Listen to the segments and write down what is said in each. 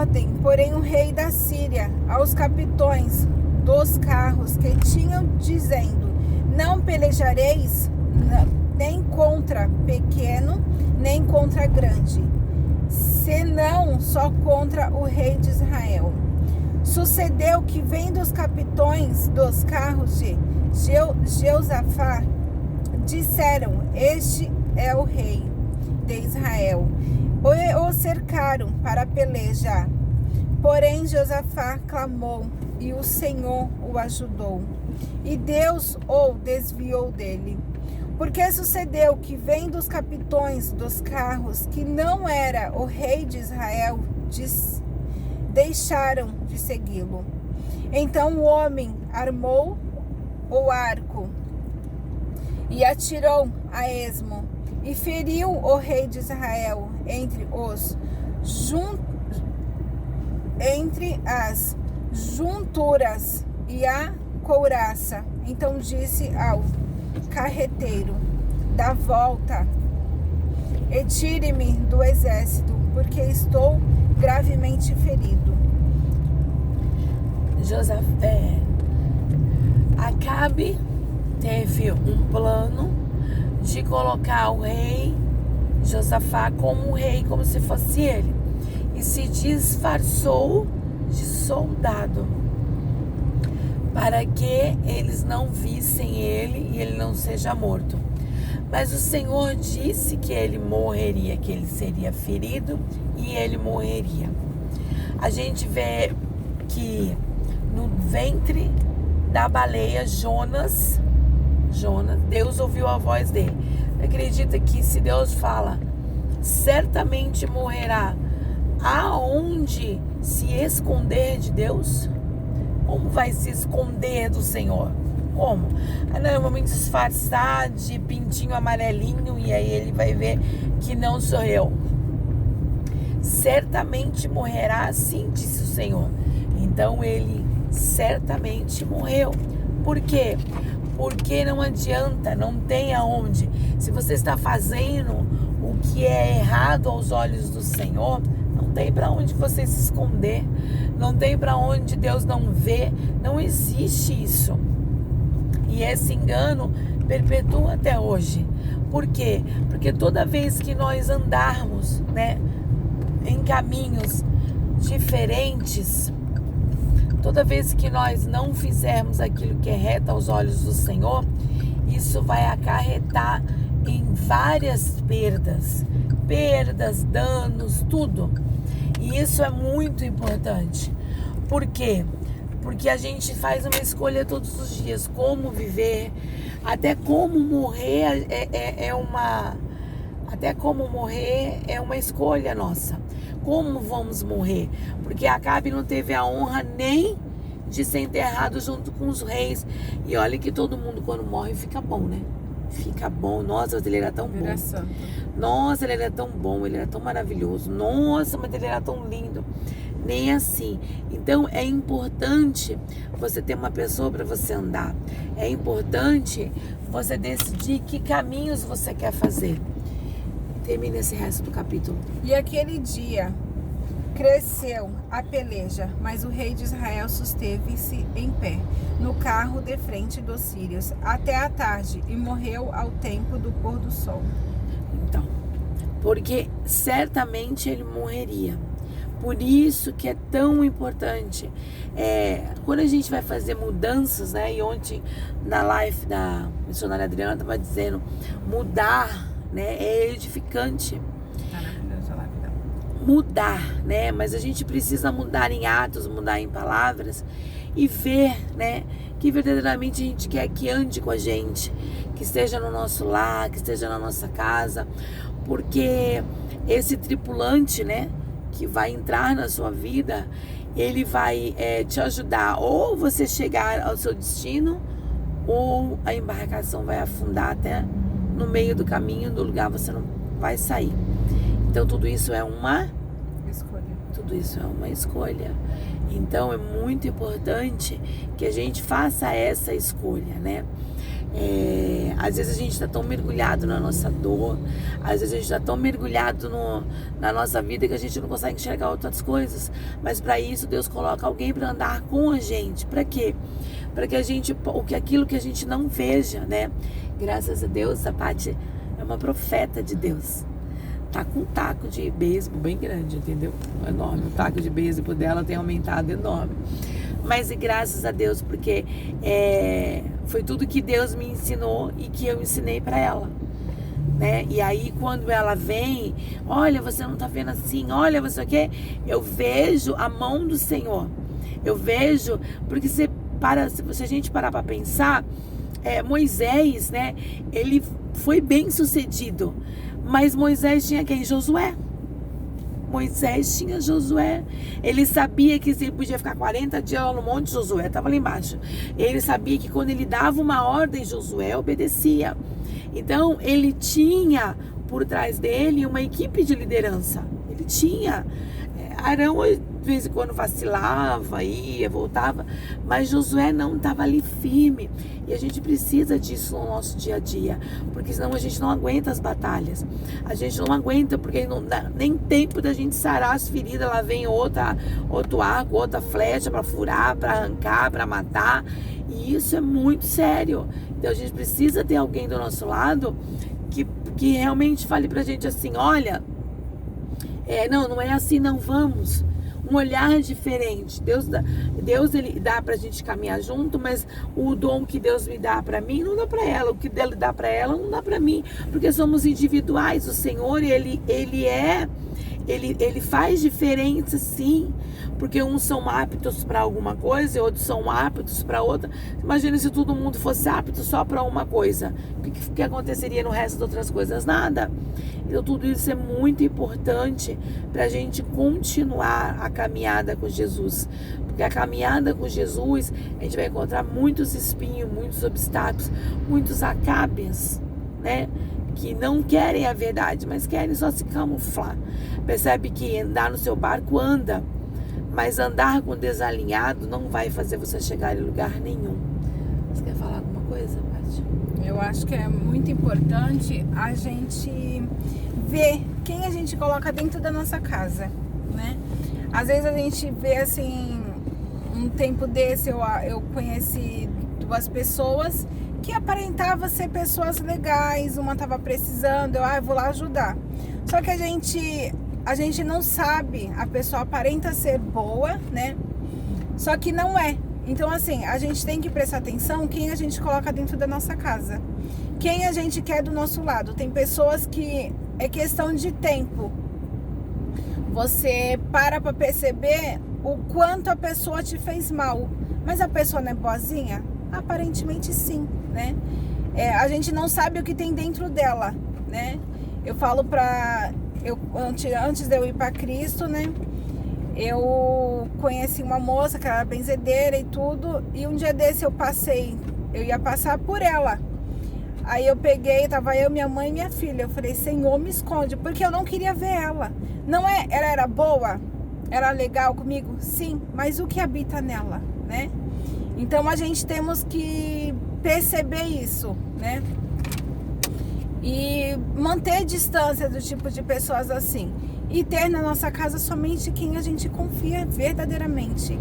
ordem, porém, o rei da Síria aos capitões dos carros que tinham, dizendo: não pelejareis nem contra pequeno, nem contra grande, senão só contra o rei de Israel. Sucedeu que, vendo os capitões dos carros de Jeosafá, disseram: este é o rei de Israel. O cercaram para pelejar. Porém, Josafá clamou, e o Senhor o ajudou, e Deus o desviou dele. Porque sucedeu que, vendo os capitões dos carros que não era o rei de Israel, deixaram de segui-lo. Então o homem armou o arco e atirou a esmo, e feriu o rei de Israel entre as junturas e a couraça. Então disse ao carreteiro: dá volta e tire-me do exército, porque estou gravemente ferido. Acabe teve um plano de colocar o rei Josafá como um rei, como se fosse ele, e se disfarçou de soldado para que eles não vissem ele e ele não seja morto. Mas o Senhor disse que ele morreria, que ele seria ferido e ele morreria. A gente vê que no ventre da baleia, Jonas, Deus ouviu a voz dele. Acredita que se Deus fala, certamente morrerá, aonde se esconder de Deus? Como vai se esconder do Senhor? Como? Não, vou me disfarçar de pintinho amarelinho e aí ele vai ver que não sou eu. Certamente morrerá, assim disse o Senhor. Então ele certamente morreu. Por quê? Porque não adianta, não tem aonde. Se você está fazendo o que é errado aos olhos do Senhor, não tem para onde você se esconder. Não tem para onde Deus não vê. Não existe isso. E esse engano perpetua até hoje. Por quê? Porque toda vez que nós andarmos, em caminhos diferentes, toda vez que nós não fizermos aquilo que é reto aos olhos do Senhor, isso vai acarretar em várias perdas, danos, tudo. E isso é muito importante. Por quê? Porque a gente faz uma escolha todos os dias, como viver, até como morrer é uma escolha nossa. Como vamos morrer? Porque Acabe não teve a honra nem de ser enterrado junto com os reis. E olha que todo mundo quando morre fica bom, né? Fica bom. Nossa, mas ele era tão bom. Nossa, ele era tão bom, ele era tão maravilhoso. Nossa, mas ele era tão lindo. Nem assim. Então é importante você ter uma pessoa para você andar. É importante você decidir que caminhos você quer fazer. Termina esse resto do capítulo. E aquele dia cresceu a peleja, mas o rei de Israel susteve-se em pé no carro de frente dos sírios até a tarde e morreu ao tempo do pôr do sol. Então, porque certamente ele morreria. Por isso que é tão importante. Quando a gente vai fazer mudanças, e ontem na live da missionária Adriana estava dizendo, mudar, é edificante. Mudar, mas a gente precisa mudar em atos, mudar em palavras e ver, que verdadeiramente a gente quer que ande com a gente, que esteja no nosso lar, que esteja na nossa casa, porque esse tripulante, que vai entrar na sua vida, ele vai te ajudar ou você chegar ao seu destino, ou a embarcação vai afundar até no meio do caminho, do lugar você não vai sair. Então tudo isso é uma escolha. Tudo isso é uma escolha. Então é muito importante que a gente faça essa escolha, Às vezes a gente está tão mergulhado na nossa dor, às vezes a gente está tão mergulhado na nossa vida que a gente não consegue enxergar outras coisas. Mas para isso Deus coloca alguém para andar com a gente. Para quê? Para que aquilo que a gente não veja, né? Graças a Deus, a Paty é uma profeta de Deus. Tá com um taco de beisebol bem grande, entendeu? Enorme. O taco de beisebol dela tem aumentado enorme. Mas e graças a Deus, porque foi tudo que Deus me ensinou e que eu ensinei para ela, né? E aí quando ela vem, olha, você não tá vendo assim, olha, você o quê? Eu vejo a mão do Senhor. Eu vejo, porque se a gente parar para pensar, Moisés, né? Ele foi bem sucedido, mas Moisés tinha quem? Josué. Moisés tinha Josué. Ele sabia que se ele podia ficar 40 dias lá no monte, Josué estava lá embaixo. Ele sabia que quando ele dava uma ordem, Josué obedecia. Então, ele tinha por trás dele uma equipe de liderança. Ele tinha. Arão, de vez em quando, vacilava, ia, voltava. Mas Josué não estava ali firme. E a gente precisa disso no nosso dia a dia. Porque senão a gente não aguenta as batalhas. A gente não aguenta, porque não dá nem tempo da gente sarar as feridas. Lá vem outro arco, outra flecha para furar, para arrancar, para matar. E isso é muito sério. Então a gente precisa ter alguém do nosso lado que realmente fale pra gente assim, olha, não é assim, não, vamos. Um olhar diferente. Deus ele dá pra gente caminhar junto, mas o dom que Deus me dá pra mim não dá pra ela, o que Ele dá pra ela não dá pra mim, porque somos individuais. O Senhor, ele faz diferença, sim, porque uns são aptos para alguma coisa e outros são aptos para outra. Imagina se todo mundo fosse apto só para uma coisa, o que aconteceria no resto das outras coisas? Nada. Então tudo isso é muito importante para a gente continuar a caminhada com Jesus, porque a caminhada com Jesus a gente vai encontrar muitos espinhos, muitos obstáculos, muitos acábias, né? Que não querem a verdade, mas querem só se camuflar. Percebe que andar no seu barco anda, mas andar com desalinhado não vai fazer você chegar em lugar nenhum. Você quer falar alguma coisa, Paty? Eu acho que é muito importante a gente ver quem a gente coloca dentro da nossa casa, né? Às vezes a gente vê assim, um tempo desse eu conheci 2 pessoas que aparentavam ser pessoas legais, uma estava precisando, eu vou lá ajudar. Só que a gente não sabe, a pessoa aparenta ser boa, né? Só que não é. Então assim, a gente tem que prestar atenção quem a gente coloca dentro da nossa casa. Quem a gente quer do nosso lado. Tem pessoas que é questão de tempo. Você para perceber o quanto a pessoa te fez mal. Mas a pessoa não é boazinha? Aparentemente sim, né? A gente não sabe o que tem dentro dela, né? Eu falo antes de eu ir para Cristo, né? Eu conheci uma moça que era benzedeira e tudo, e um dia desse eu ia passar por ela. Aí eu peguei, tava eu, minha mãe e minha filha. Eu falei, Senhor, me esconde, porque eu não queria ver ela. Ela era boa? Era legal comigo? Sim, mas o que habita nela, né? Então a gente temos que perceber isso, né? E manter distância do tipo de pessoas assim. E ter na nossa casa somente quem a gente confia verdadeiramente.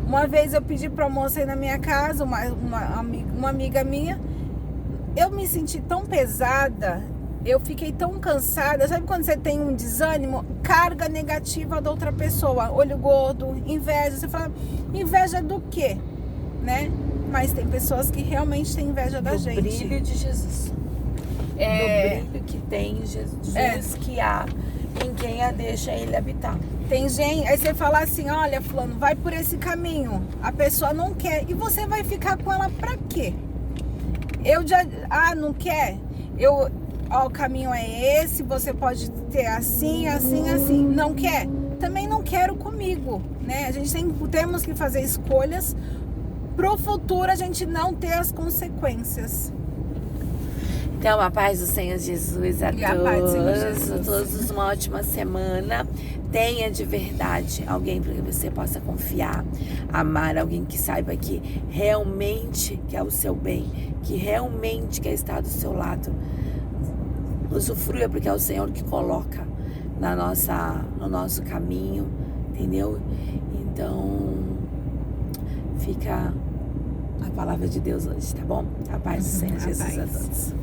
Uma vez eu pedi pra moça ir na minha casa, uma amiga minha. Eu me senti tão pesada, eu fiquei tão cansada. Sabe quando você tem um desânimo? Carga negativa da outra pessoa. Olho gordo, inveja. Você fala, inveja do quê? Né? Mas tem pessoas que realmente têm inveja da gente. Do brilho de Jesus. Do brilho que tem Jesus, que há em quem a deixa ele habitar. Tem gente, aí você fala assim, olha, fulano, vai por esse caminho. A pessoa não quer. E você vai ficar com ela pra quê? Não quer? O caminho é esse, você pode ter assim, assim, assim. Não quer? Também não quero comigo, né? A gente temos que fazer escolhas pro futuro a gente não ter as consequências. Então, a paz do Senhor Jesus a E a paz do Senhor todos. Jesus. A todos uma ótima semana. Tenha de verdade alguém para que você possa confiar, amar, alguém que saiba que realmente quer o seu bem, que realmente quer estar do seu lado. Usufrua, porque é o Senhor que coloca no nosso caminho, entendeu? Então, fica a palavra de Deus hoje, tá bom? A paz do Senhor Jesus a todos.